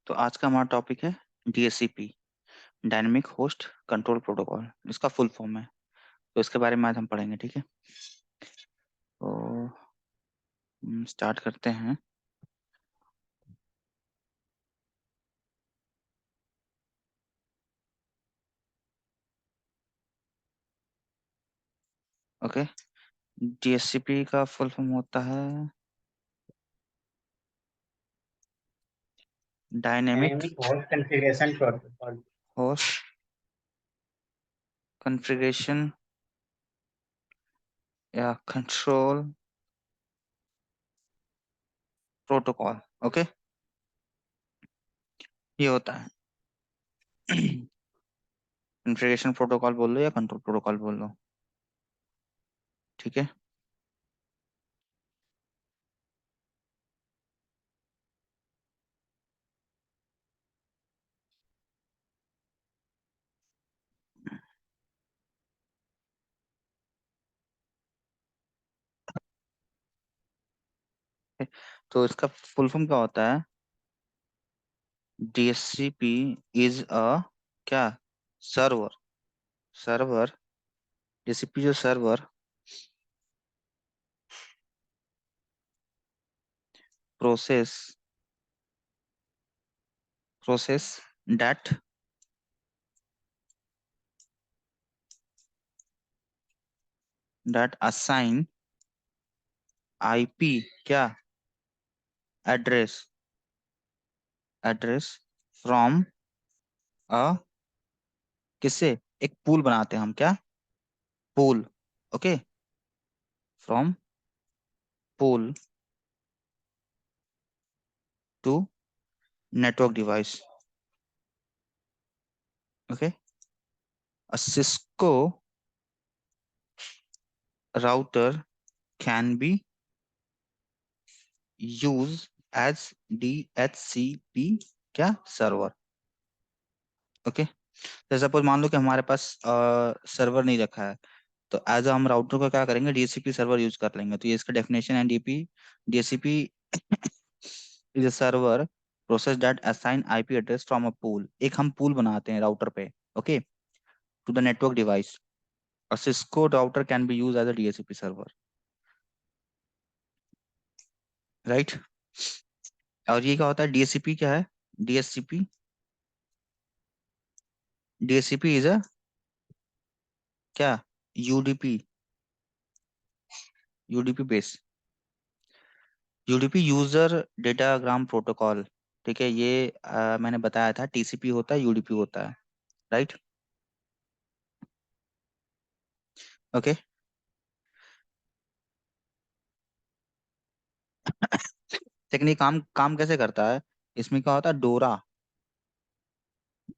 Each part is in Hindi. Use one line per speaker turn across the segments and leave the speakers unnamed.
तो आज का हमारा टॉपिक है DHCP, dynamic host control protocol. इसका फुल फॉर्म है। तो इसके बारे में आज हम पढ़ेंगे, ठीक है। तो स्टार्ट करते हैं। ओके, डीएचसीपी का फुल फॉर्म होता है dynamic
dynamic host configuration protocol.
Host configuration या कंट्रोल प्रोटोकॉल। ओके, ये होता है कॉन्फ़िगरेशन प्रोटोकॉल बोल लो या कंट्रोल प्रोटोकॉल बोल लो, ठीक है। तो इसका फुल फॉर्म क्या होता है? डीएचसीपी इज अ क्या? सर्वर। सर्वर, डीएचसीपी जो server process process that assign IP क्या? एड्रेस, एड्रेस फ्रॉम अ किससे? एक पूल बनाते हैं हम, क्या? Pool. Okay, from pool to network device. Okay, Cisco router can be use as DHCP क्या? सर्वर। ओके, तो सपोज मान लो कि हमारे पास सर्वर नहीं रखा है, तो एज हम राउटर का क्या करेंगे? डीएचसीपी सर्वर यूज कर लेंगे। तो ये इसका डेफिनेशन है। DHCP is a server process that assign IP address from a pool. एक हम पूल बनाते हैं राउटर पे, okay, to the network device. A Cisco router can be use as a DHCP server, right. और ये क्या होता है? डीएचसीपी क्या है? डीएचसीपी डीएचसीपी इज अ क्या? UDP, UDP base, UDP user datagram protocol. ठीक है, ये मैंने बताया था, टीसीपी होता है, यूडीपी होता है, राइट। ओके, लेकिन ये काम काम कैसे करता है? इसमें क्या होता है? डोरा,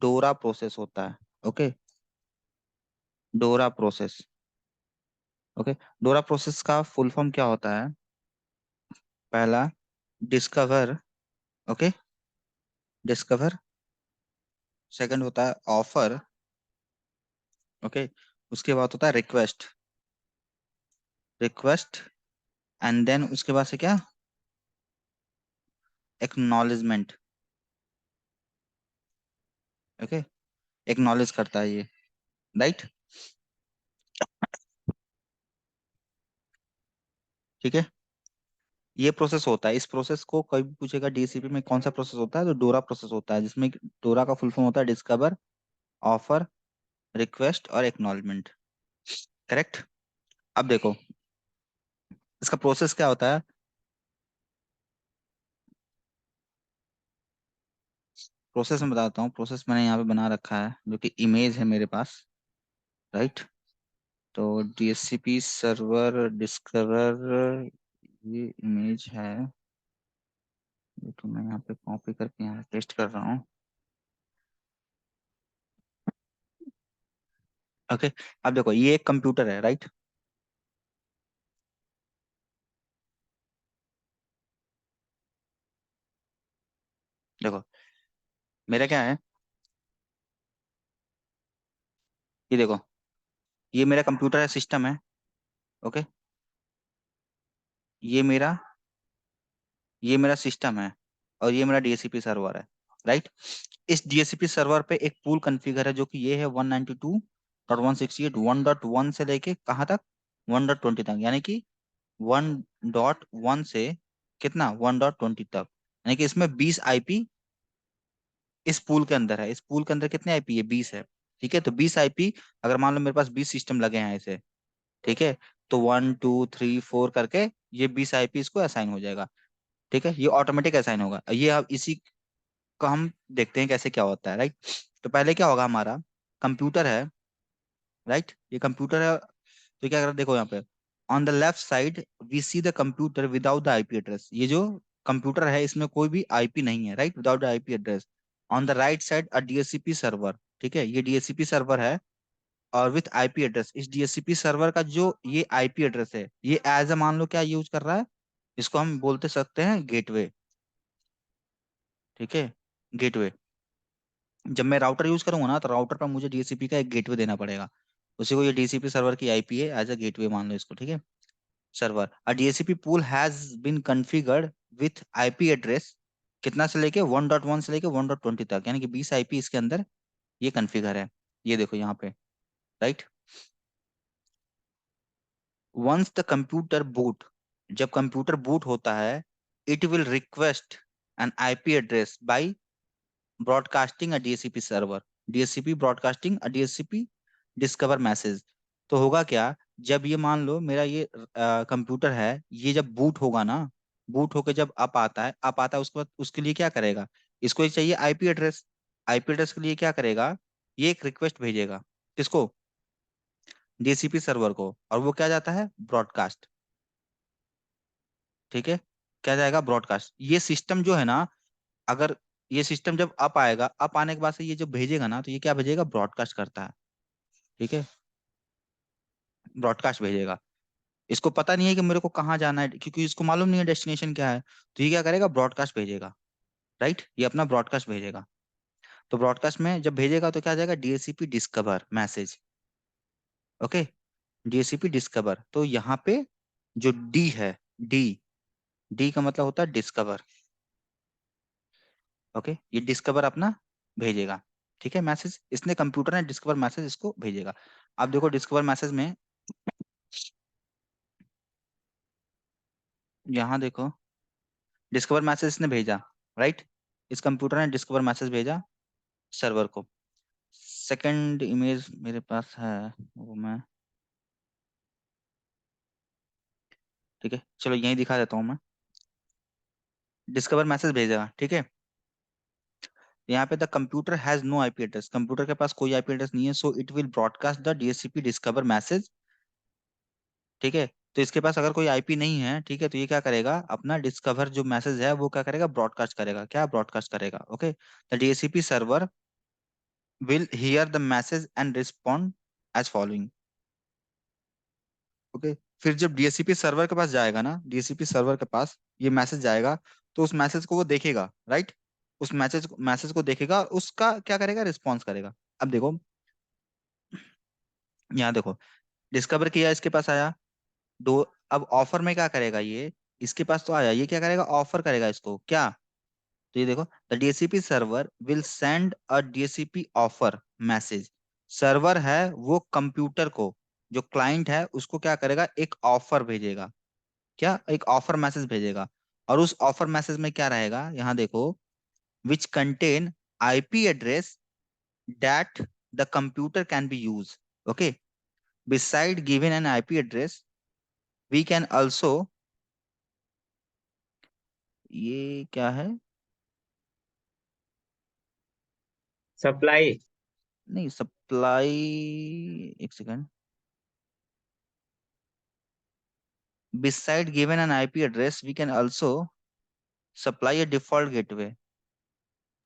डोरा प्रोसेस होता है। ओके, डोरा प्रोसेस। ओके, डोरा प्रोसेस का फुल फॉर्म क्या होता है? पहला डिस्कवर, ओके, डिस्कवर। सेकंड होता है ऑफर, ओके। उसके बाद होता है रिक्वेस्ट, रिक्वेस्ट। एंड देन उसके बाद से क्या? एक्नॉलेजमेंट। ओके, एक्नॉलेज करता है ये, राइट, ठीक है। ये प्रोसेस होता है। इस प्रोसेस को कोई भी पूछेगा डीसीपी में कौन सा प्रोसेस होता है, तो डोरा प्रोसेस होता है, जिसमें डोरा का फुल फॉर्म होता है डिस्कवर, ऑफर, रिक्वेस्ट और एक्नॉलेजमेंट, करेक्ट। अब देखो इसका प्रोसेस क्या होता है। प्रोसेस में बताता हूँ। प्रोसेस मैंने यहाँ पे बना रखा है, जो कि इमेज है मेरे पास, राइट। तो डीएचसीपी सर्वर डिस्कवर, ये इमेज है, ये तो मैं यहाँ पे कॉपी करके यहाँ पेस्ट कर रहा हूँ। ओके, अब देखो ये एक कंप्यूटर है, राइट। देखो मेरा क्या है, ये देखो, ये मेरा कंप्यूटर है, सिस्टम है, ओके। ये मेरा ये मेरा सिस्टम है, और ये मेरा डीएचसीपी सर्वर है। राइट। इस डीएचसीपी सर्वर पे एक पूल कॉन्फ़िगर है जो कि ये है 192.168.1.1 से लेके कहाँ तक, 1.20 तक, यानी कि 1.1 से कितना 1.20 तक, यानी कि इसमें 20 आईपी इस पूल के अंदर है। इस पूल के अंदर कितने आईपी है, 20 है। ठीक है, तो 20 आईपी, अगर मान लो मेरे पास 20 सिस्टम लगे हैं ऐसे, ठीक है, तो 1 2 3 4 करके ये 20 आईपी इसको असाइन हो जाएगा। ठीक है, ये ऑटोमेटिक असाइन होगा। ये अब इसी को हम देखते हैं कैसे क्या होता है, राइट। तो पहले क्या होगा, हमारा कंप्यूटर है, राइट, ये कंप्यूटर है। तो क्या कर देखो यहाँ पे, on the left side we see the computer without the IP address. ये जो कंप्यूटर है इसमें कोई भी आईपी नहीं है, right, without the IP address. On the right side a DHCP server, ठीक है, ये डीएचसीपी सर्वर है और विथ आईपी एड्रेस। इस डीएचसीपी सर्वर का जो ये आईपी एड्रेस है, ये एज अ मान लो क्या यूज कर रहा है, इसको हम बोलते सकते हैं गेटवे। ठीक है, गेटवे। जब मैं राउटर यूज करूंगा ना, तो राउटर पर मुझे डीएचसीपी का एक गेटवे देना पड़ेगा। उसी को ये डीसीपी सर्वर की आईपी है, एज अ गेटवे मान लो इसको। ठीक है, server a DHCP pool has been configured with IP address कितना से लेके 1.1 से लेके 1.20 तक, यानी कि 20 आईपी इसके अंदर ये कॉन्फ़िगर है। ये देखो यहाँ पे, right. Once the computer boot, जब कंप्यूटर बूट होता है, it will request an IP address by broadcasting a DHCP server, DHCP broadcasting a DHCP discover message. तो होगा क्या, जब ये मान लो मेरा ये कंप्यूटर है, ये जब बूट होगा ना, बूट होके जब अप आता है, उसके बाद उसके लिए क्या करेगा, इसको एक चाहिए आईपी एड्रेस। आईपी एड्रेस के लिए क्या करेगा, ये एक रिक्वेस्ट भेजेगा, किसको, डीसीपी सर्वर को, और वो क्या जाता है, ब्रॉडकास्ट। ठीक है, क्या जाएगा, ब्रॉडकास्ट। ये सिस्टम जो है ना, अगर ये सिस्टम जब अप आएगा, अप आने के बाद से ये जो भेजेगा ना, तो ये क्या भेजेगा, ब्रॉडकास्ट करता है। ठीक है, ब्रॉडकास्ट भेजेगा। इसको पता नहीं है कि मेरे को कहाँ जाना है, क्योंकि इसको मालूम नहीं है डेस्टिनेशन क्या है, तो ये क्या करेगा, ब्रॉडकास्ट भेजेगा। राइट, ये अपना ब्रॉडकास्ट भेजेगा। तो ब्रॉडकास्ट में जब भेजेगा तो क्या जाएगा, DHCP discover message. Okay, DHCP discover. तो यहाँ पे जो डी है, डी, डी का मतलब होता है डिस्कवर। ओके, ये डिस्कवर अपना भेजेगा। ठीक है, मैसेज इसने, कंप्यूटर ने डिस्कवर मैसेज इसको भेजेगा। अब देखो डिस्कवर मैसेज में, यहाँ देखो, डिस्कवर मैसेज इसने भेजा, राइट, इस कंप्यूटर ने डिस्कवर मैसेज भेजा सर्वर को। सेकंड इमेज मेरे पास है, वो मैं, ठीक है, चलो यही दिखा देता हूँ मैं। डिस्कवर मैसेज भेजा, ठीक है, यहाँ पे the computer has no IP address, computer के पास कोई आईपी एड्रेस नहीं है, so it will broadcast the DHCP discover message. ठीक है, तो इसके पास अगर कोई आईपी नहीं है, ठीक है, तो ये क्या करेगा, अपना डिस्कवर जो मैसेज है वो क्या करेगा, ब्रॉडकास्ट करेगा। क्या ब्रॉडकास्ट करेगा, okay, the DHCP server will hear the message and respond as following. Okay, फिर जब डीएचसीपी सर्वर के पास जाएगा ना, डीएचसीपी सर्वर के पास ये मैसेज जाएगा, तो उस मैसेज को वो देखेगा, राइट, उस मैसेज को देखेगा और उसका क्या करेगा, रिस्पॉन्स करेगा। अब देखो, यहाँ देखो, डिस्कवर किया, इसके पास आया दो। अब ऑफर में क्या करेगा ये, इसके पास तो आया, ये क्या करेगा, ऑफर करेगा इसको क्या। तो ये देखो, the DHCP server will send a DHCP offer message. Server है वो कंप्यूटर को, जो क्लाइंट है उसको क्या करेगा, एक ऑफर भेजेगा। क्या, एक ऑफर मैसेज भेजेगा। और उस ऑफर मैसेज में क्या रहेगा, यहाँ देखो, which contain IP address that the computer can be use. Okay, beside given an IP address we can also, ये क्या है,
सप्लाई।
नहीं सप्लाई, एक second, beside given an IP address we can also supply a default gateway.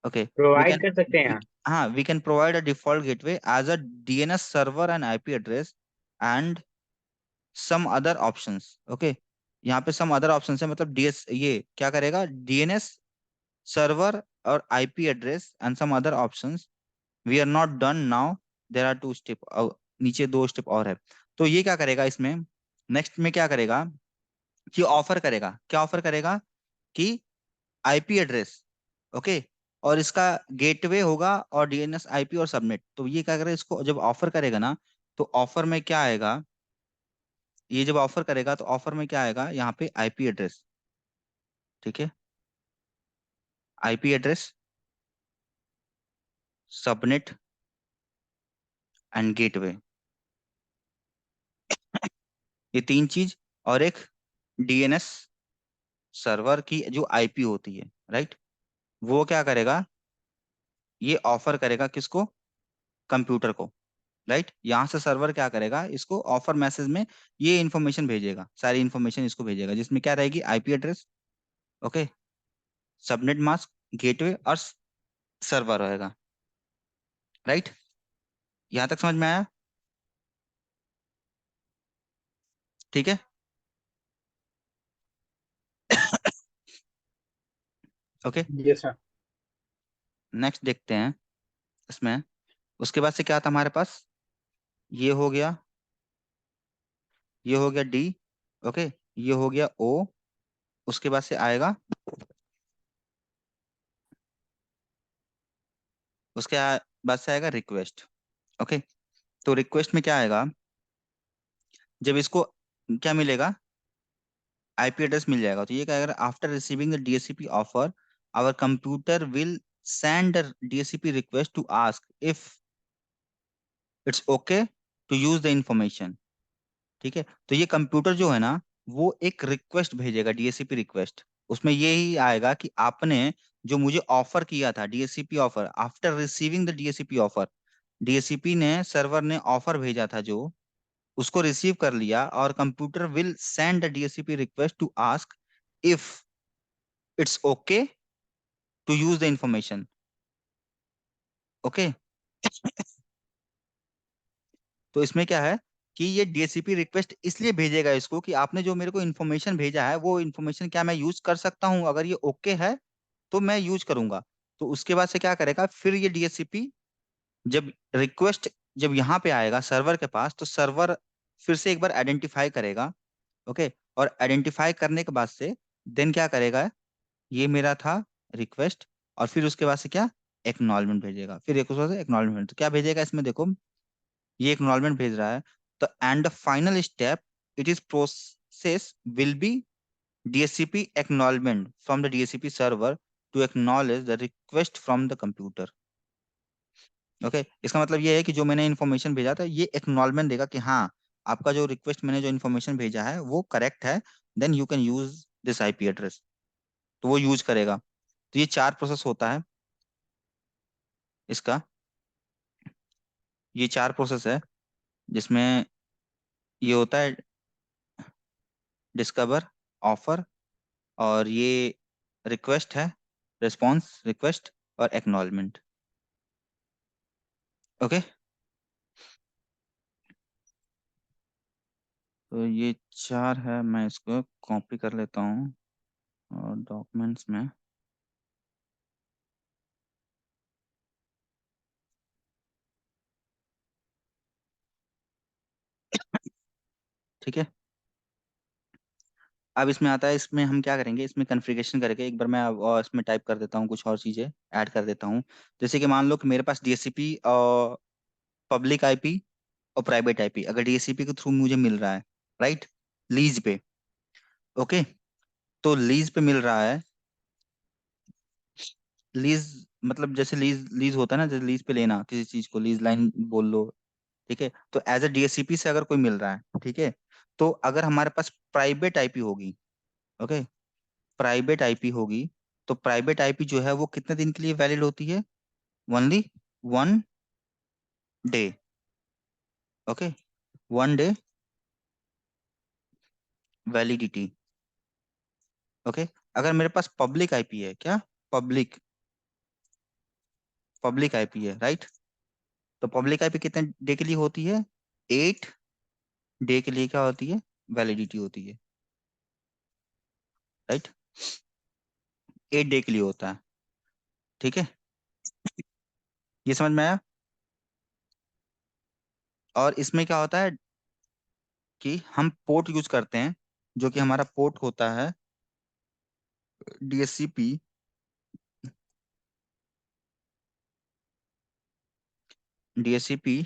Okay, we
provide
can,
कर सकते हैं
we,
यहाँ।
हाँ, we can provide a default gateway as a DNS server and IP address and some other options. Okay, यहाँ पे some other options है, मतलब डीएस, ये क्या करेगा, डीएनएस सर्वर और IP address and some other options, we are not done now, there are two step, नीचे दो स्टेप और है। तो ये क्या करेगा इसमें, नेक्स्ट में क्या करेगा, कि ऑफर करेगा, क्या ऑफर करेगा, कि आईपी एड्रेस, ओके, और इसका गेटवे होगा और डीएनएस आईपी और सबनेट। तो ये क्या करेगा, इसको जब ऑफर करेगा ना, तो ऑफर में क्या आएगा, ये जब ऑफर करेगा तो ऑफर में क्या आएगा, यहाँ पे आईपी एड्रेस। ठीक है, IP address, subnet and gateway, ये तीन चीज, और एक डीएनएस सर्वर की जो आईपी होती है, राइट, वो क्या करेगा, ये ऑफर करेगा किसको, कंप्यूटर को, राइट। यहाँ से सर्वर क्या करेगा, इसको ऑफर मैसेज में ये इन्फॉर्मेशन भेजेगा, सारी इन्फॉर्मेशन इसको भेजेगा, जिसमें क्या रहेगी, IP address, okay, subnet mask, gateway और सर्वर रहेगा, राइट। यहाँ तक समझ में आया? ठीक है। ओके,
ये सर।
नेक्स्ट देखते हैं इसमें। उसके बाद से क्या था हमारे पास, ये हो गया, ये हो गया डी, ओके, ये हो गया ओ। उसके बाद से आएगा, उसके बाद से आएगा रिक्वेस्ट, ओके। तो रिक्वेस्ट में क्या आएगा, जब इसको क्या मिलेगा, आईपी एड्रेस मिल जाएगा, तो ये क्या करेगा, after receiving the DHCP offer our computer will send the DHCP request to ask if it's okay to use the information. ठीक है, तो ये कंप्यूटर जो है ना, वो एक रिक्वेस्ट भेजेगा, डीएचसीपी रिक्वेस्ट। उसमें ये ही आएगा कि आपने जो मुझे ऑफर किया था, DHCP offer, after receiving the DHCP offer, DHCP ने, सर्वर ने ऑफर भेजा था जो, उसको रिसीव कर लिया, और computer will send the DHCP request to ask if it's okay to use the information, okay. तो इसमें क्या है कि ये डीएचसीपी रिक्वेस्ट इसलिए भेजेगा इसको कि आपने जो मेरे को इन्फॉर्मेशन भेजा है, वो इन्फॉर्मेशन क्या मैं यूज कर सकता हूँ, अगर ये ओके है तो मैं यूज करूंगा। तो उसके बाद से क्या करेगा, फिर ये डीएचसीपी जब रिक्वेस्ट, जब यहाँ पे आएगा सर्वर के पास, तो सर्वर फिर से एक बार आइडेंटिफाई करेगा, ओके। और आइडेंटिफाई करने के बाद से देन क्या करेगा, ये मेरा था रिक्वेस्ट, और फिर उसके बाद से क्या, एक्नॉलेजमेंट भेजेगा, फिर एक उसके बाद एक्नॉलेजमेंट, तो क्या भेजेगा इसमें देखो, ये एक्नॉलेजमेंट भेज रहा है। तो and the final step, it is process will be DHCP acknowledgement from the DHCP server to acknowledge the request from the computer, okay. इसका मतलब ये है कि जो मैंने इन्फॉर्मेशन भेजा था, ये एक्नॉलेजमेंट देगा कि हाँ, आपका जो रिक्वेस्ट, मैंने जो इन्फॉर्मेशन भेजा है वो करेक्ट है, then you can use this IP address, तो वो यूज करेगा। तो ये चार प्रोसेस होता है इसका, ये चार प्रोसेस है, जिसमें ये होता है डिस्कवर, ऑफर, और ये रिक्वेस्ट है, रिस्पॉन्स रिक्वेस्ट, और एक्नॉलेजमेंट, ओके। तो ये चार है, मैं इसको कॉपी कर लेता हूँ और डॉक्यूमेंट्स में। ठीक है, अब इसमें आता है, इसमें हम क्या करेंगे, इसमें कॉन्फ़िगरेशन करके एक बार मैं और इसमें टाइप कर देता हूँ, कुछ और चीज़ें ऐड कर देता हूँ। जैसे कि मान लो कि मेरे पास डीएचसीपी और पब्लिक आईपी और प्राइवेट आईपी, अगर डीएचसीपी के थ्रू मुझे मिल रहा है, राइट, लीज पे, ओके, तो लीज पे मिल रहा है, लीज मतलब जैसे लीज लीज होता है ना, जैसे लीज पे लेना किसी चीज को, लीज लाइन बोल लो, ठीक है। तो एज अ डीएचसीपी से अगर कोई मिल रहा है, ठीक है, तो अगर हमारे पास प्राइवेट आईपी होगी, ओके, प्राइवेट आईपी होगी, तो प्राइवेट आईपी जो है वो कितने दिन के लिए वैलिड होती है, only 1 day, okay, 1 day validity, okay. अगर मेरे पास पब्लिक आईपी है, क्या, पब्लिक पब्लिक आईपी है, राइट, तो पब्लिक आईपी कितने डे के लिए होती है, 8 डे के लिए क्या होती है, वैलिडिटी होती है, राइट, 8 डे के लिए होता है, ठीक है। ये समझ में आया? और इसमें क्या होता है कि हम पोर्ट यूज करते हैं, जो कि हमारा पोर्ट होता है डीएचसीपी DHCP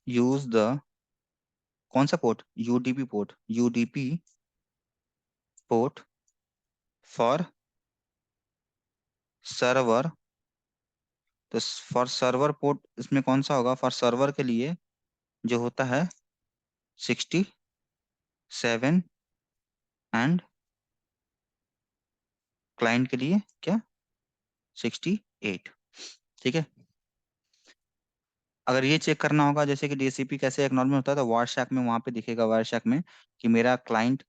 यूज द, कौन सा port, UDP port, UDP port for server. तो फॉर सर्वर पोर्ट इसमें कौन सा होगा, फॉर सर्वर के लिए जो होता है 67, एंड क्लाइंट के लिए क्या, 68। ठीक है। अगर ये चेक करना होगा जैसे कि DCP कैसे एक नॉर्मल होता है, तो वारशैक में वहां पे दिखेगा, वारशैक में कि मेरा क्लाइंट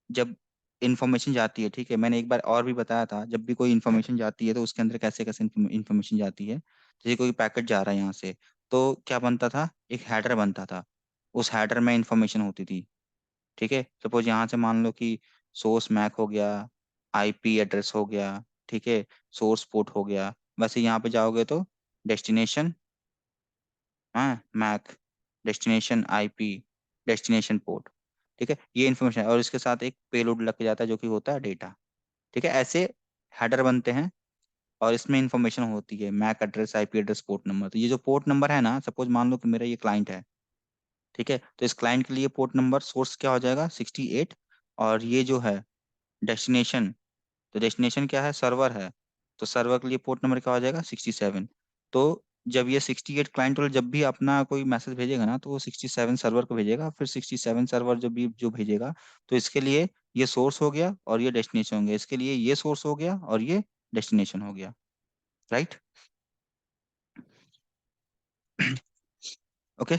जब इंफॉर्मेशन जाती है, ठीक है, मैंने एक बार और भी बताया था, जब भी कोई इंफॉर्मेशन जाती है तो उसके अंदर कैसे कैसे इंफॉर्मेशन जाती है। जैसे कोई पैकेट जा रहा है यहाँ से, तो क्या बनता था, एक हेडर बनता था, उस हेडर में इंफॉर्मेशन होती थी। ठीक है, सपोज यहाँ से मान लो कि सोर्स मैक हो गया, IP एड्रेस हो गया, ठीक है, सोर्स पोर्ट हो गया। वैसे यहाँ पे जाओगे तो डेस्टिनेशन, हाँ MAC, destination IP, destination port. ठीक है, ये इन्फॉर्मेशन और इसके साथ एक पेलोड लग के जाता है जो कि होता है डेटा। ठीक है, ऐसे हेडर बनते हैं और इसमें इंफॉर्मेशन होती है, MAC address, IP address, port number. तो ये जो पोर्ट नंबर है ना, सपोज मान लो कि मेरा ये क्लाइंट है, ठीक है, तो इस क्लाइंट के लिए पोर्ट नंबर सोर्स क्या हो जाएगा, 68। और ये जो है डेस्टिनेशन, तो डेस्टिनेशन क्या है, सर्वर है, तो सर्वर के लिए पोर्ट नंबर क्या हो जाएगा, 67। तो जब ये 68 क्लाइंट वाला जब भी अपना कोई मैसेज भेजेगा ना, तो वो 67 सर्वर को भेजेगा, फिर 67 सर्वर जो भी जो भेजेगा, तो इसके लिए ये सोर्स हो गया और ये डेस्टिनेशन हो गया, इसके लिए ये सोर्स हो गया और ये डेस्टिनेशन हो गया। राइट। ओके।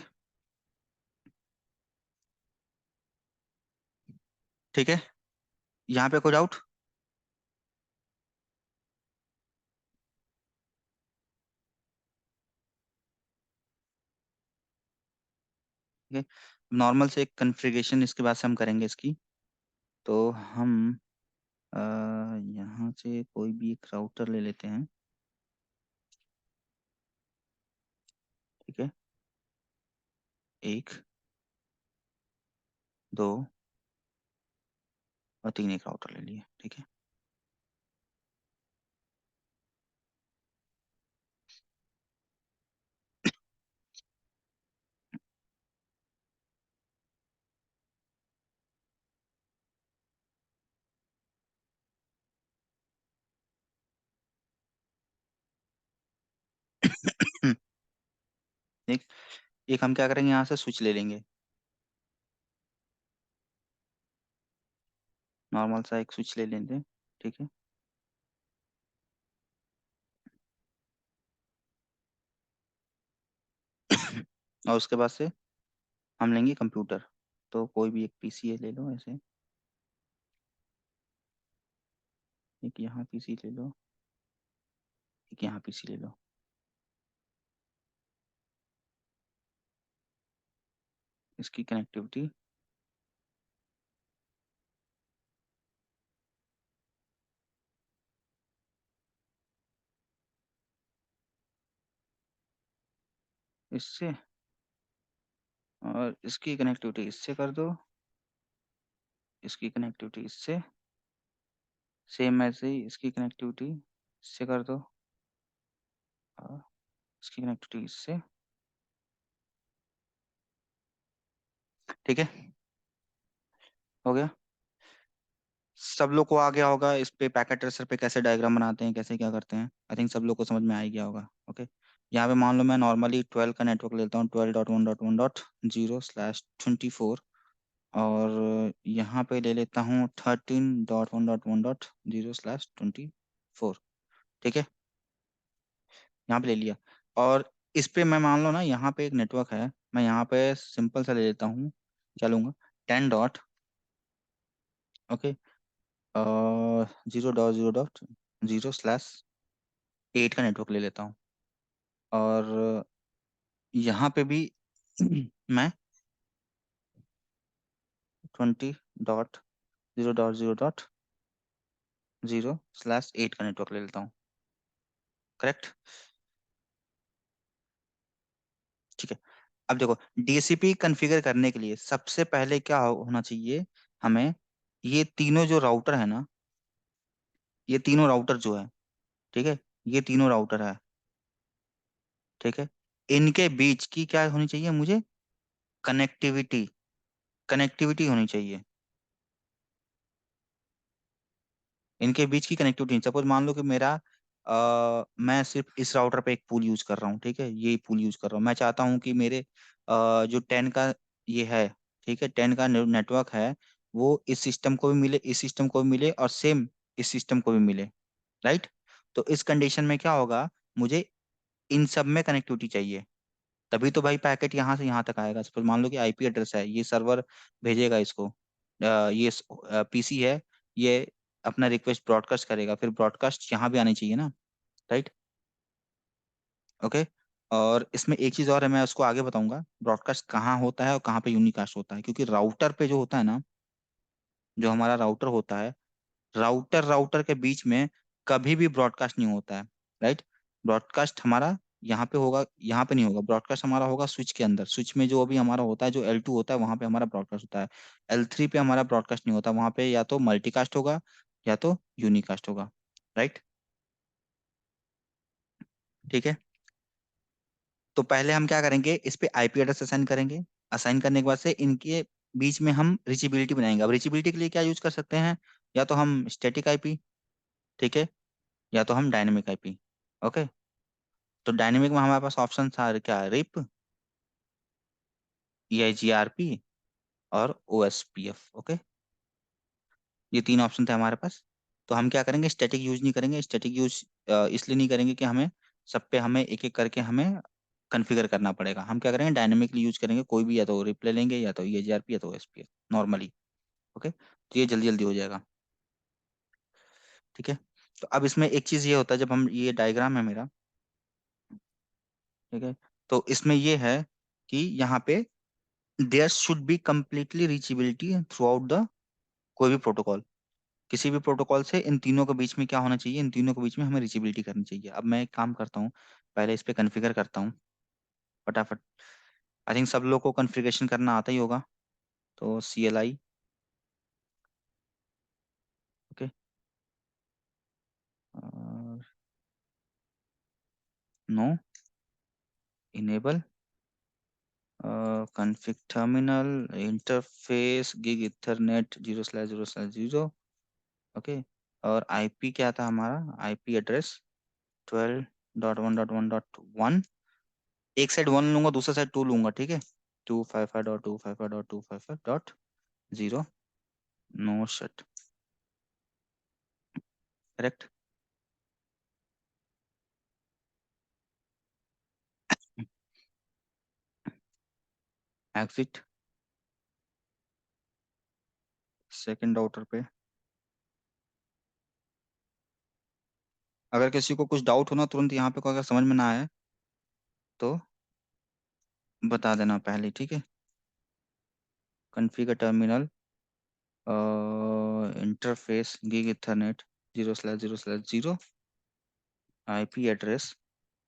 ठीक है, यहाँ पे कोई डाउट? ठीक है, नॉर्मल से एक कन्फिग्रेशन इसके बाद से हम करेंगे इसकी। तो हम यहाँ से कोई भी एक राउटर ले लेते हैं। ठीक है, एक, दो और तीन, एक राउटर ले लिए। ठीक है। एक एक हम क्या करेंगे, यहाँ से स्विच ले लेंगे, नॉर्मल सा एक स्विच ले लेंगे। ठीक है, और उसके बाद से हम लेंगे कंप्यूटर। तो कोई भी एक PC ले लो ऐसे, एक यहाँ PC ले लो, एक यहाँ PC ले लो। इसकी कनेक्टिविटी इससे, और इसकी कनेक्टिविटी इससे कर दो, इसकी कनेक्टिविटी इससे, सेम ऐसे ही इसकी कनेक्टिविटी इससे कर दो, और इसकी कनेक्टिविटी इससे। ठीक है, हो गया। सब लोग को आ गया होगा इस पे पैकेट ट्रेसर पे कैसे डायग्राम बनाते हैं, कैसे क्या करते हैं, आई थिंक सब लोग को समझ में आ ही गया होगा। ओके, यहाँ पे मान लो मैं नॉर्मली 12 का नेटवर्क लेता हूँ, 12.1.1.0/24, और यहाँ पे ले लेता हूँ 13.1.1.0/24। ठीक है, यहाँ पे ले लिया। और इस पे मैं मान लो ना, यहाँ पे एक नेटवर्क है, मैं यहाँ पे सिंपल सा ले लेता हूँ, क्या लूंगा, 10, ओके, 0.0.0/8 का नेटवर्क ले लेता हूँ। और यहाँ पे भी मैं 20.0.0.0/8 का नेटवर्क ले लेता हूँ। करेक्ट। ठीक है, अब देखो, DCP कॉन्फ़िगर करने के लिए सबसे पहले क्या होना चाहिए हमें, ये तीनों जो राउटर है ना, ये तीनों राउटर जो है, ठीक है, ये तीनों राउटर है, ठीक है। इनके बीच की क्या होनी चाहिए मुझे, कनेक्टिविटी, कनेक्टिविटी होनी चाहिए। इनके बीच की कनेक्टिविटी, सपोज मान लो कि मेरा मैं सिर्फ इस राउटर पे एक पूल यूज कर रहा हूँ, ठीक है, ये पूल यूज कर रहा हूँ। मैं चाहता हूँ कि मेरे जो 10 का ये है, ठीक है, 10 का नेटवर्क है, वो इस सिस्टम को भी मिले, इस सिस्टम को भी मिले, और सेम इस सिस्टम को भी मिले, राइट। तो इस कंडीशन में क्या होगा, मुझे इन सब में कनेक्टिविटी चाहिए, तभी तो भाई पैकेट यहाँ से यहाँ तक आएगा। सपोज मान लो कि आईपी एड्रेस है, ये सर्वर भेजेगा इसको, ये पीसी है, ये अपना रिक्वेस्ट ब्रॉडकास्ट करेगा, फिर ब्रॉडकास्ट यहाँ भी आनी चाहिए ना, राइट। ओके। और इसमें एक चीज और है, मैं उसको आगे बताऊंगा, ब्रॉडकास्ट कहाँ होता है और कहाँ पे यूनिकास्ट होता है, क्योंकि राउटर पे जो होता है ना, जो हमारा राउटर होता है, राउटर राउटर के बीच में कभी भी ब्रॉडकास्ट नहीं होता है, राइट। ब्रॉडकास्ट हमारा यहाँ पे होगा, यहाँ पे नहीं होगा। ब्रॉडकास्ट हमारा होगा स्विच के अंदर, स्विच में जो अभी हमारा होता है, जो L2 होता है, वहां पे हमारा ब्रॉडकास्ट होता है। L3 पे हमारा ब्रॉडकास्ट नहीं होता, वहां पे या तो मल्टीकास्ट होगा या तो यूनिकास्ट होगा, राइट। ठीक है। तो पहले हम क्या करेंगे, इस पे आईपी एड्रेस असाइन करेंगे। असाइन करने के बाद से इनके बीच में हम रीचेबिलिटी बनाएंगे। अब रीचेबिलिटी के लिए क्या यूज कर सकते हैं, या तो हम स्टैटिक आईपी, ठीक है, या तो हम डायनेमिक आईपी। ओके। तो डायनेमिक में हमारे पास ऑप्शन था क्या, रिप, EIGRP और OSPF। ओके, ये तीन ऑप्शन थे हमारे पास। तो हम क्या करेंगे, स्टैटिक यूज नहीं करेंगे। स्टैटिक यूज इसलिए नहीं करेंगे कि हमें सब पे हमें एक एक करके हमें कॉन्फ़िगर करना पड़ेगा। हम क्या करेंगे, डायनेमिकली यूज करेंगे। कोई भी या तो रिप ले लेंगे, या तो EIGRP, या तो OSPF नॉर्मली। ओके, तो ये जल्दी जल्दी हो जाएगा, ठीक है। तो अब इसमें एक चीज ये होता है, जब हम, ये डायग्राम है मेरा, ठीक है, तो इसमें ये है कि यहाँ पे there should be completely reachability throughout the, कोई भी प्रोटोकॉल, किसी भी प्रोटोकॉल से इन तीनों के बीच में क्या होना चाहिए, इन तीनों के बीच में हमें रीचेबिलिटी करनी चाहिए। अब मैं एक काम करता हूँ, पहले इस पे कॉन्फ़िगर करता हूँ फटाफट। आई थिंक सब लोग को कॉन्फ़िगरेशन करना आता ही होगा। तो CLI, ओके, और no, enable, config terminal, interface gig ethernet 0/0/0। Okay. और आईपी क्या था हमारा, आईपी एड्रेस 12.1.1.1। एक साइड 1 लूंगा, दूसरा साइड 2 लूंगा, ठीक है। 255.255.255.0, no shut, correct. Exit second router पे। अगर किसी को कुछ डाउट हो ना तुरंत यहाँ पे, को अगर समझ में ना आए तो बता देना पहले, ठीक है। Configure terminal, interface gig ethernet 0/0/0, IP address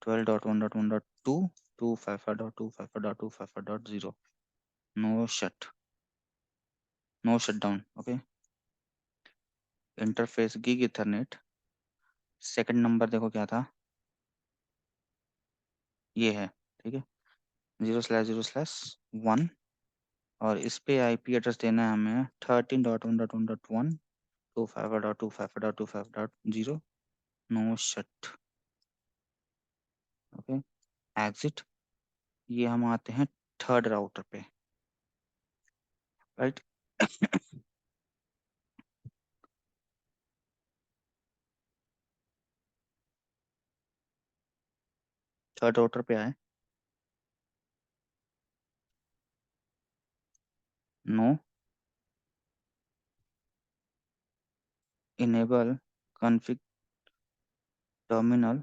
12.1.1.2, 255.255.255.0, no shut, no shut down. Okay. Interface gig ethernet, second number देखो क्या था, ये है, ठीक है, 0/0/1। और इस पे आईपी एड्रेस देना है हमें 13.1.1.1, 255.255.255.0, नो शट। Okay, exit. ये हम आते हैं थर्ड राउटर पे, राइट। थर्ड राउटर पे आए, no, enable config terminal,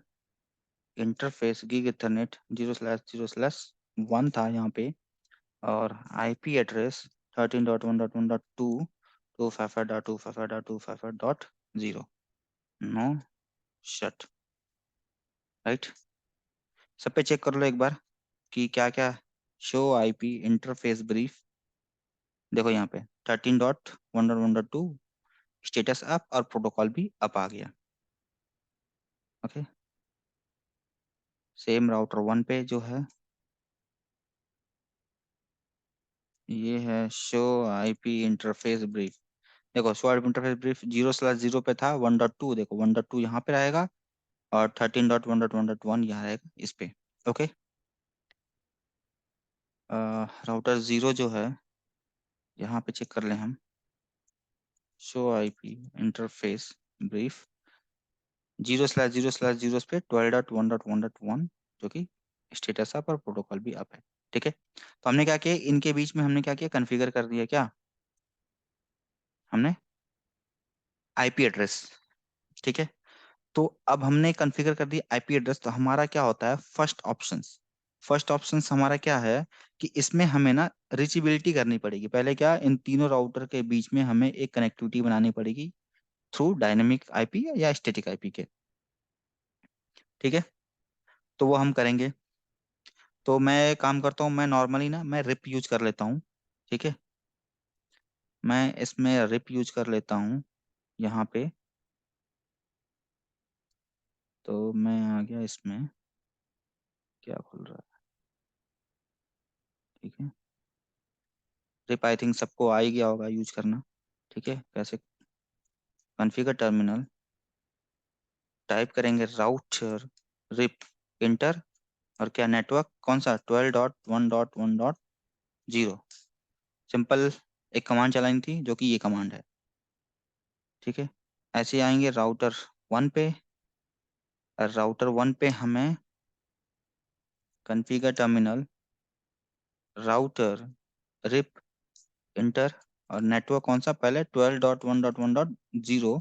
interface gig ethernet 0/0/1 था यहाँ पे, और IP address 13.1.1.2, 255.255.255.0, no shut, right. सब पे चेक कर लो एक बार कि क्या क्या। शो आईपी इंटरफेस ब्रीफ, देखो यहाँ पे 13.1.1.2 स्टेटस अप, और प्रोटोकॉल भी अप आ गया। ओके। सेम राउटर वन पे जो है, ये है शो आईपी इंटरफेस ब्रीफ। देखो शो आईपी इंटरफेस ब्रीफ 0/0 पे था, 1.2, देखो 1.2 यहाँ पे रहेगा, और 13.1.1.1 यहाँ रहेगा इस पे। ओके। राउटर जीरो जो है, यहाँ पे चेक कर लें हम, शो आईपी इंटरफेस ब्रीफ 0/0/0 पे 12.1.1.1, जो कि स्टेटस अप और प्रोटोकॉल भी अप है। ठीक है, तो हमने क्या किया, इनके बीच में हमने क्या किया, कॉन्फ़िगर कर दिया क्या हमने, आईपी एड्रेस। ठीक है, तो अब हमने कॉन्फ़िगर कर दिया आईपी एड्रेस, तो हमारा क्या होता है, फर्स्ट ऑप्शंस हमारा क्या है, कि इसमें हमें ना रीचेबिलिटी करनी पड़ेगी। पहले क्या, इन तीनों राउटर के बीच में हमें एक कनेक्टिविटी बनानी पड़ेगी थ्रू डायनेमिक आईपी या स्टैटिक आईपी के। ठीक है, तो वो हम करेंगे। तो मैं काम करता हूँ, मैं नॉर्मली ना मैं रिप यूज कर लेता हूँ। ठीक है, मैं इसमें रिप यूज कर लेता हूँ यहाँ पे। तो मैं आ गया इसमें, क्या खुल रहा है, ठीक है, रिप आई थिंक सबको आ ही गया होगा यूज करना। ठीक है, कैसे, कॉन्फ़िगर टर्मिनल, टाइप करेंगे राउटर रिप इंटर, और क्या नेटवर्क कौन सा, 12.1.1.0। सिंपल, एक कमांड चलानी थी जो कि ये कमांड है। ठीक है, ऐसे आएंगे राउटर वन पे, और राउटर वन पे हमें configure terminal, router RIP inter, और नेटवर्क कौन सा, पहले 12.1.1.0।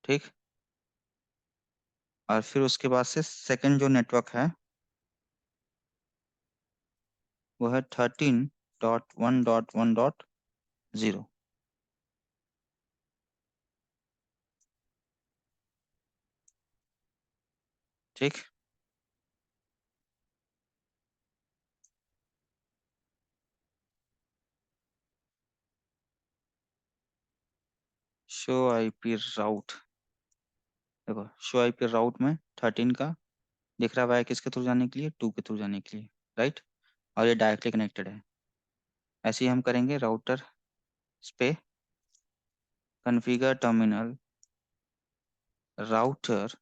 ठीक, और फिर उसके बाद से सेकंड जो नेटवर्क है वो है 13.1.1.0। ठीक, शो आईपी राउट, देखो शो आईपी राउट में 13 का दिख रहा है, किसके थ्रू जाने के लिए, 2 के थ्रू जाने के लिए, राइट, और ये डायरेक्टली कनेक्टेड है। ऐसे ही हम करेंगे राउटर पे कॉन्फ़िगर टर्मिनल, राउटर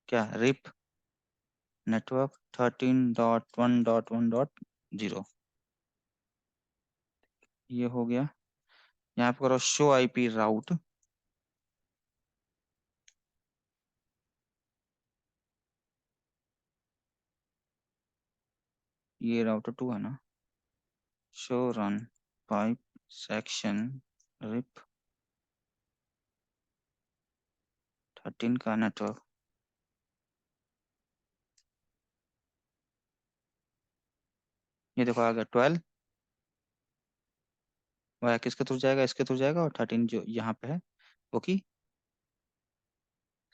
क्या रिप नेटवर्क 13.1.1.0। ये हो गया। यहाँ पे करो शो आईपी राउट, ये राउटर टू है ना, show run pipe section RIP 13 का नेटवर्क, ये देखो आ गया 12, वह किसके थ्रू जाएगा, इसके थ्रू जाएगा, और 13 जो यहाँ पे है वो की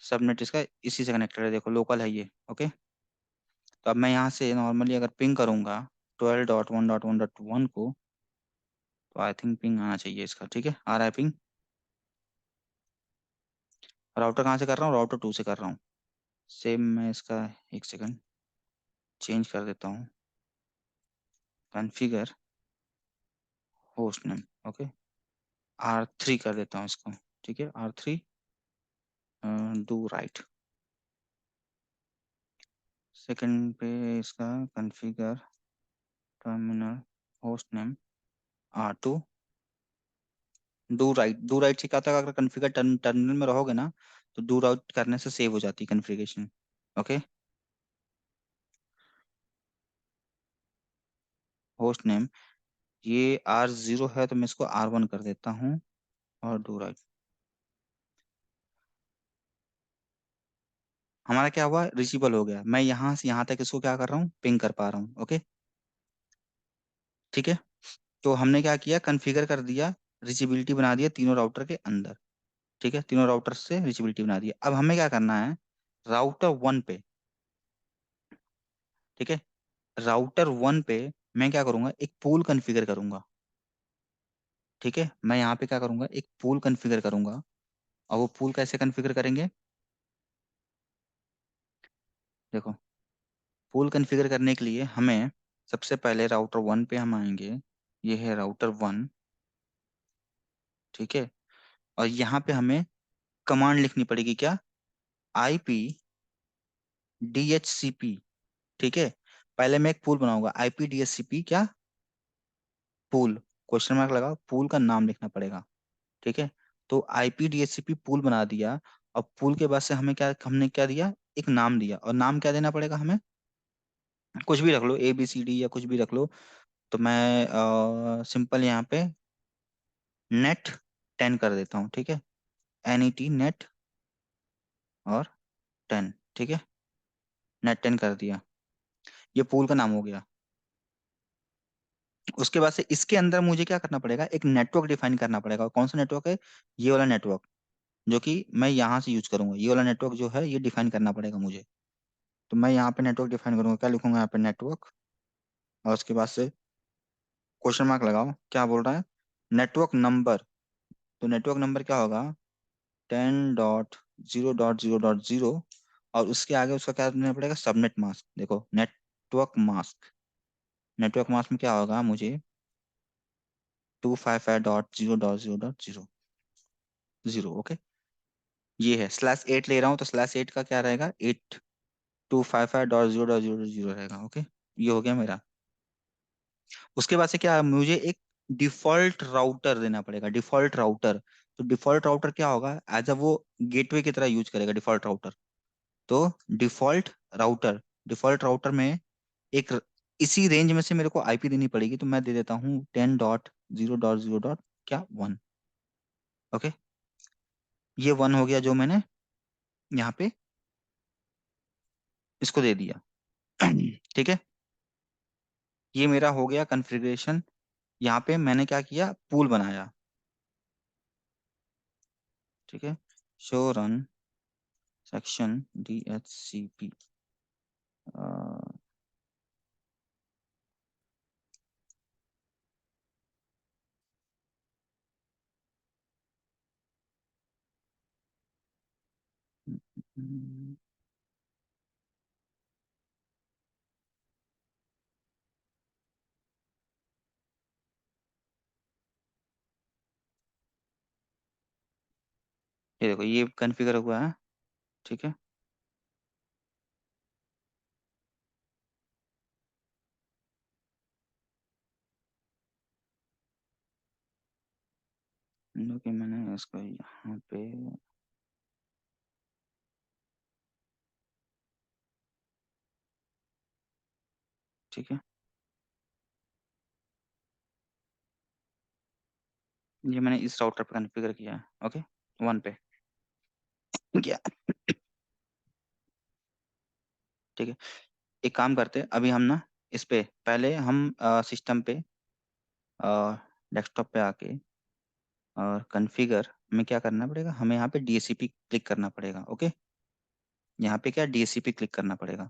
सबनेट इसका इसी से कनेक्टेड है, देखो लोकल है ये। ओके, तो अब मैं यहाँ से नॉर्मली अगर पिंग करूंगा 12.1.1.1 को, तो आई थिंक पिंग आना चाहिए इसका। ठीक है, आ रहा है पिंग। राउटर कहाँ से कर रहा हूँ, राउटर टू से कर रहा हूँ। सेम मैं इसका, एक सेकंड चेंज कर देता हूँ, configure host name, okay, R3 कर देता हूँ इसको। ठीक है, R3 डू राइट, सेकंड पे इसका configure terminal host name R2 do right से क्या होता है, अगर कॉन्फ़िगर टर्मिनल में रहोगे ना, तो डू राइट करने से सेव हो जाती है कॉन्फ़िगरेशन। ओके, होस्ट नेम, ये R0 है, तो मैं इसको R1 कर देता हूँ, और डू राइट। हमारा क्या हुआ, रिचेबल हो गया, मैं यहाँ से यहाँ तक इसको क्या कर रहा हूँ, पिंग कर पा रहा हूँ। ओके, ठीक है, तो हमने क्या किया, कॉन्फ़िगर कर दिया, रिचेबिलिटी बना दिया तीनों राउटर के अंदर। ठीक है, तीनों राउटर से रिचेबिलिटी बना दिया। अब हमें क्या करना है, राउटर वन पे, ठीक है, राउटर वन पे मैं क्या करूंगा, एक पूल कॉन्फ़िगर करूंगा। ठीक है, मैं यहाँ पे क्या करूंगा, एक पूल कॉन्फ़िगर करूंगा। और वो पूल कैसे कॉन्फ़िगर करेंगे, देखो, पूल कॉन्फ़िगर करने के लिए हमें सबसे पहले राउटर वन पे हम आएंगे। ये है राउटर वन। ठीक है। और यहाँ पे हमें कमांड लिखनी पड़ेगी, क्या? IPDHCP। ठीक है। पहले मैं एक पूल बनाऊंगा, IPDHCP क्या? पूल। क्वेश्चन मार्क लगाओ, पूल का नाम लिखना पड़ेगा। ठीक है। तो IPDHCP पूल बना दिया। और पूल के बाद से हमने क्या दिया? एक नाम दिया। और नाम क्या देना पड़ेगा हमें? कुछ भी रख लो, ABCD या कुछ भी रख लो। तो मैं सिंपल यहाँ पे नेट 10 कर देता हूँ। ठीक है। NET नेट और 10। ठीक है। नेट 10 कर दिया। ये पूल का नाम हो गया। उसके बाद से इसके अंदर मुझे क्या करना पड़ेगा? एक नेटवर्क डिफाइन करना पड़ेगा। और कौन सा नेटवर्क है? ये वाला नेटवर्क, जो कि मैं यहाँ से यूज करूंगा। ये वाला नेटवर्क जो है, ये डिफाइन करना पड़ेगा मुझे। तो मैं यहाँ पे नेटवर्क डिफाइन करूंगा, क्या लिखूंगा यहाँ पे? नेटवर्क। और उसके बाद से क्वेश्चन मार्क लगाओ, क्या बोल रहा है? Network number. तो नेटवर्क नंबर क्या होगा? 10.0.0.0। और उसके आगे उसका क्या देना पड़ेगा? Subnet mask. देखो, नेटवर्क मास्क। नेटवर्क मास्क में क्या होगा? मुझे 255.0.0.0.0। ओके। ये है /8 ले रहा हूँ, तो /8 का क्या रहेगा? 8255.0.0.0 रहेगा। ओके। ये हो गया मेरा। उसके बाद से क्या, मुझे एक डिफॉल्ट राउटर देना पड़ेगा। Default router. तो डिफॉल्ट राउटर क्या होगा? एज अ वो गेटवे की तरह यूज करेगा डिफॉल्ट राउटर। तो डिफॉल्ट राउटर, डिफॉल्ट राउटर में एक इसी रेंज में से मेरे को IP देनी पड़ेगी। तो मैं दे देता हूँ 10.0.0. क्या? 1। ओके। ये 1 हो गया, जो मैंने यहाँ पे इसको दे दिया। ठीक है। ये मेरा हो गया कॉन्फ़िगरेशन। यहाँ पे मैंने क्या किया? पूल बनाया। ठीक है। Show run section DHCP। ये देखो, ये कॉन्फ़िगर हुआ है। ठीक है। कि मैंने इसको यहाँ पे, ठीक है, ये मैंने इस राउटर पे कॉन्फ़िगर किया है। ओके। 1 पे किया। ठीक है। एक काम करते हैं अभी हम ना, इस पे पहले हम सिस्टम पे, डेस्कटॉप पे आके, और कॉन्फ़िगर में क्या करना पड़ेगा? हमें यहाँ पे DHCP क्लिक करना पड़ेगा। ओके। यहाँ पे क्या? DHCP क्लिक करना पड़ेगा।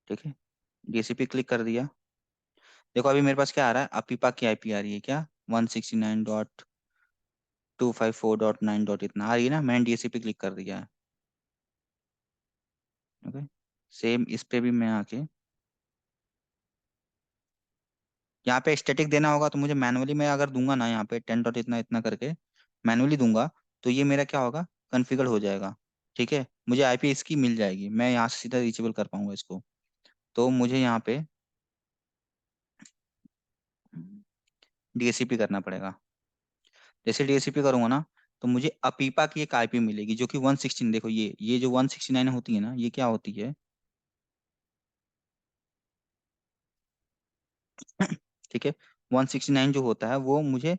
ठीक है। DHCP क्लिक कर दिया। देखो, अभी मेरे पास क्या आ रहा है? अपीपा की IP आ रही है, क्या? 169.254.9 इतना आ रही है ना। मैंने DHCP क्लिक कर दिया है। ओके। सेम इस पे भी मैं आके, यहाँ पे स्टैटिक देना होगा। तो मुझे मैनुअली, मैं अगर दूंगा ना यहाँ पे 10 डॉट इतना इतना करके मैनुअली दूंगा, तो ये मेरा क्या होगा? कॉन्फ़िगर हो जाएगा। ठीक है। मुझे IP इसकी मिल जाएगी, मैं यहाँ से सीधा रीचेबल कर पाऊंगा इसको। तो मुझे यहाँ पे DHCP करना पड़ेगा। जैसे DHCP करूंगा ना, तो मुझे अपीपा की एक IP मिलेगी, जो कि 116। देखो, ये जो 169 होती है ना, ये क्या होती है? ठीक है। 169 जो होता है, वो मुझे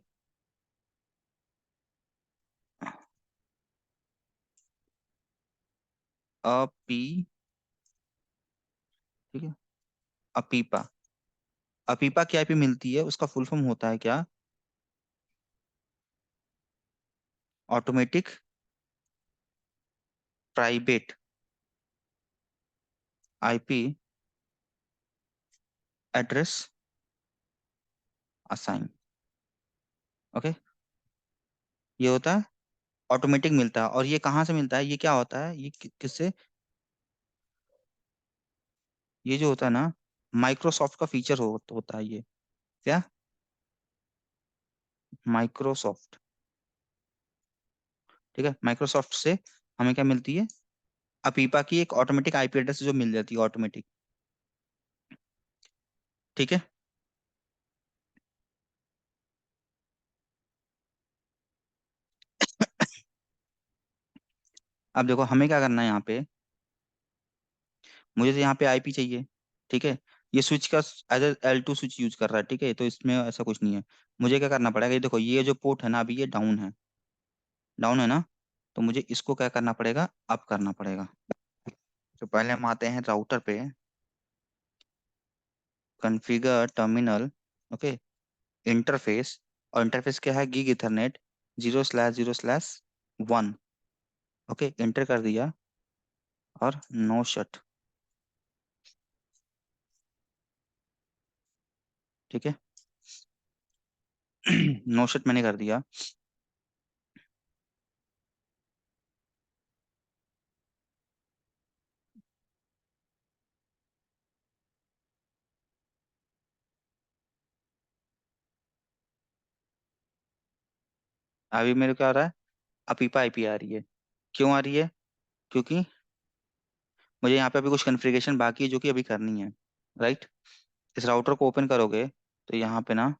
अपी ठीक है, अपीपा। अपीपा की IP मिलती है, उसका फुल फॉर्म होता है क्या? Automatic private IP address assign. Okay. ये होता है ऑटोमेटिक, मिलता है। और ये कहाँ से मिलता है? ये क्या होता है? ये किससे? ये जो होता है ना, माइक्रोसॉफ्ट का फीचर होता है ये। क्या? माइक्रोसॉफ्ट। ठीक है, माइक्रोसॉफ्ट से हमें क्या मिलती है? अपीपा की एक ऑटोमेटिक आईपी एड्रेस जो मिल जाती है ऑटोमेटिक। ठीक है। अब देखो हमें क्या करना है यहाँ पे। मुझे तो यहाँ पे आईपी चाहिए। ठीक है। ये स्विच का एज L2 स्विच यूज कर रहा है, ठीक है, तो इसमें ऐसा कुछ नहीं है। मुझे क्या करना पड़ेगा, ये देखो ये जो पोर्ट है ना, अभी ये डाउन है। डाउन है ना, तो मुझे इसको क्या करना पड़ेगा, अप करना पड़ेगा। तो पहले हम आते हैं राउटर पे। Configure terminal. ओके। इंटरफेस। और इंटरफेस क्या है, गीग इथरनेट 0/0/1। ओके, इंटर कर दिया। और नो शट। ठीक है। नो शट मैंने कर दिया। अभी मेरे को क्या आ रहा है, अपीपा आईपी आ रही है। क्यों आ रही है? क्योंकि मुझे यहाँ पे अभी कुछ कॉन्फ़िगरेशन बाकी है जो कि अभी करनी है। राइट। इस राउटर को ओपन करोगे तो यहाँ पे ना